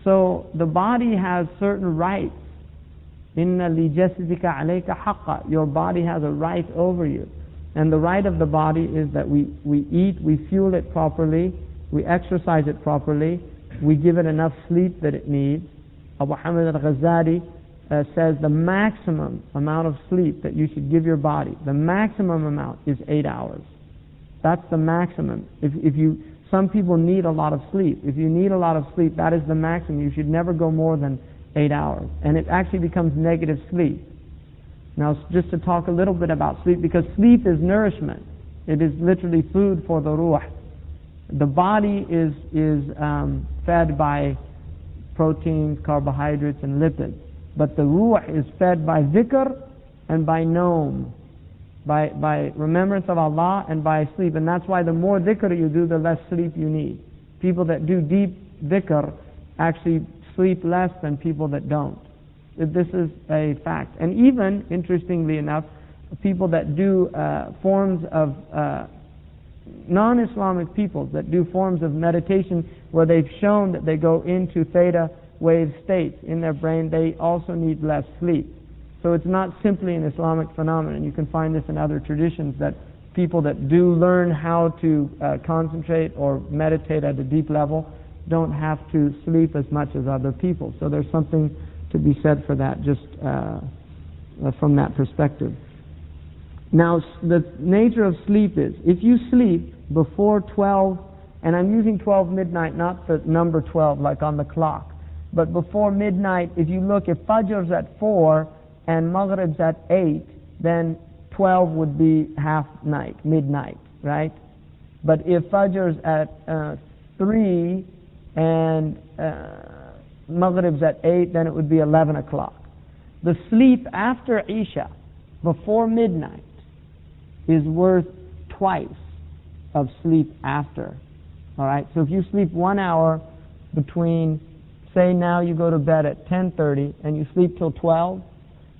So the body has certain rights. Inna li jasadika alayka haqqa. Your body has a right over you. And the right of the body is that we eat, we fuel it properly, we exercise it properly, we give it enough sleep that it needs. Abu Hamid al-Ghazali says the maximum amount of sleep that you should give your body, the maximum amount is 8 hours. That's the maximum. Some people need a lot of sleep. If you need a lot of sleep, that is the maximum. You should never go more than 8 hours. And it actually becomes negative sleep. Now, just to talk a little bit about sleep, because sleep is nourishment. It is literally food for the ruh. The body is fed by proteins, carbohydrates, and lipids. But the ruh is fed by dhikr and by noam, by remembrance of Allah and by sleep. And that's why the more dhikr you do, the less sleep you need. People that do deep dhikr actually sleep less than people that don't. This is a fact. And even, interestingly enough, people that do forms of non-Islamic peoples that do forms of meditation where they've shown that they go into theta wave states in their brain, they also need less sleep. So it's not simply an Islamic phenomenon. You can find this in other traditions, that people that do learn how to concentrate or meditate at a deep level don't have to sleep as much as other people. So there's something to be said for that, just from that perspective. Now, the nature of sleep is, if you sleep before 12, and I'm using 12 midnight, not the number 12 like on the clock, but before midnight, if you look, if Fajr's at 4 and Maghrib's at 8, then 12 would be half night, midnight, right? But if Fajr's at 3 and Maghrib's at 8, then it would be 11 o'clock. The sleep after Isha, before midnight, is worth twice of sleep after. Alright, so if you sleep 1 hour between, say now you go to bed at 10:30 and you sleep till 12,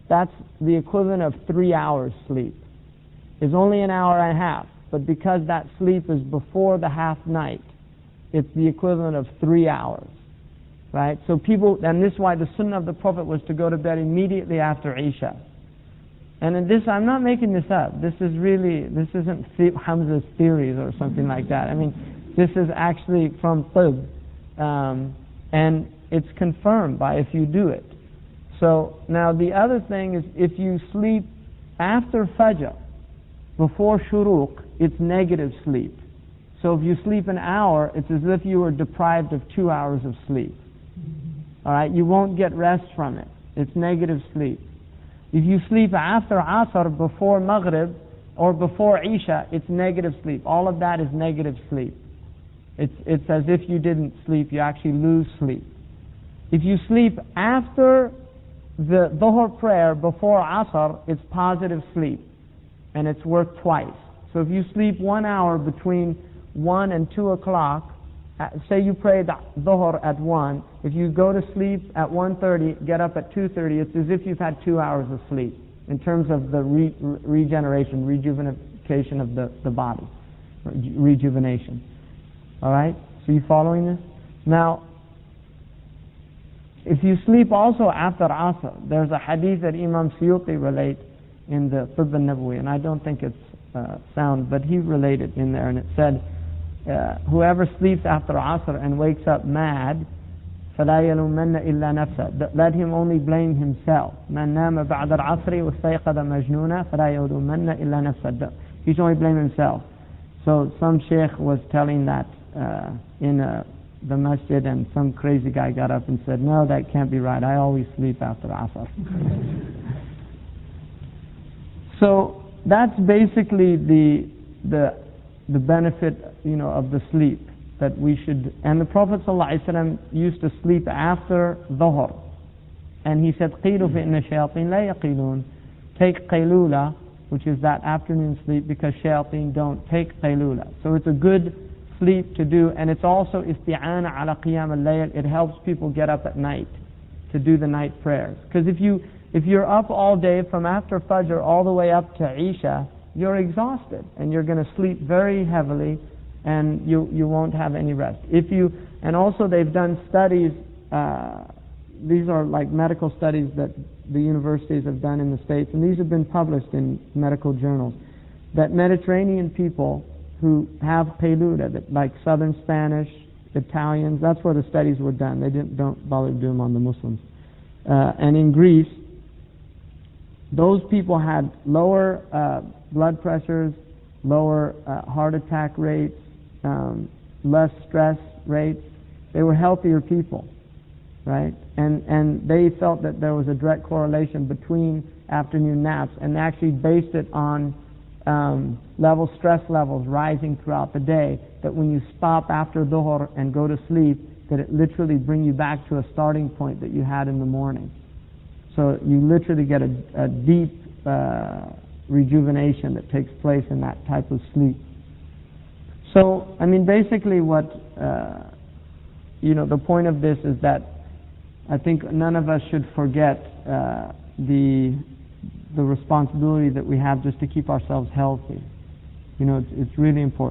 that's the equivalent of 3 hours sleep. It's only an hour and a half, but because that sleep is before the half night, it's the equivalent of 3 hours. Right? So people, and this is why the Sunnah of the Prophet was to go to bed immediately after Isha. And in this, I'm not making this up. This isn't Hamza's theories or something like that. I mean, this is actually from Tib. And it's confirmed by if you do it. So now the other thing is, if you sleep after Fajr, before Shuruq, it's negative sleep. So if you sleep an hour, it's as if you were deprived of 2 hours of sleep. Alright, you won't get rest from it. It's negative sleep. If you sleep after Asr, before Maghrib, or before Isha, it's negative sleep. All of that is negative sleep. It's as if you didn't sleep, you actually lose sleep. If you sleep after the Dhuhr prayer, before Asr, it's positive sleep. And it's worth twice. So if you sleep 1 hour between 1 and 2 o'clock, say you pray the Dhuhr at 1, if you go to sleep at 1:30, get up at 2:30, it's as if you've had 2 hours of sleep in terms of the regeneration, rejuvenation of the body, rejuvenation. Alright? So you following this? Now, if you sleep also after Asr, there's a hadith that Imam Suyuti relates in the Tibb al-Nabawi, and I don't think it's sound, but he related in there, and it said, whoever sleeps after Asr and wakes up mad, فَلَا يَلُومَنَّ إِلَّا نَفْسَهُ, let him only blame himself. مَنْ نَامَ بَعْدَ الْعَصْرِ وَاسْتَيْقَظَ مَجْنُونًا فَلَا يَلُومَنَّ إِلَّا نَفْسَهُ. He should only blame himself. So some sheikh was telling that in the masjid, and some crazy guy got up and said, no, that can't be right. I always sleep after Asr. So that's basically the benefit, of the sleep that we should. And the Prophet ﷺ used to sleep after Dhuhr, and he said, قِيلُوا فَإِنَّ الشَّيَاطِينَ لَا يَقِيلُونَ. Take qaylula, which is that afternoon sleep, because shayateen don't take qaylula. So it's a good sleep to do, and it's also isti'ana ala qiyam al-layl. It helps people get up at night to do the night prayers. Because if you're up all day from after Fajr all the way up to Isha, you're exhausted and you're going to sleep very heavily, and you won't have any rest. And also they've done studies these are like medical studies that the universities have done in the States, and these have been published in medical journals, that Mediterranean people who have Peluda, like Southern Spanish, Italians, that's where the studies were done. They don't bother to do them on the Muslims. And in Greece, those people had lower blood pressures, lower heart attack rates, less stress rates. They were healthier people, right? And they felt that there was a direct correlation between afternoon naps, and they actually based it on stress levels rising throughout the day, that when you stop after Dhuhr and go to sleep, that it literally bring you back to a starting point that you had in the morning. So you literally get a deep rejuvenation that takes place in that type of sleep. So, I mean, basically what, the point of this is that I think none of us should forget the responsibility that we have just to keep ourselves healthy. It's really important.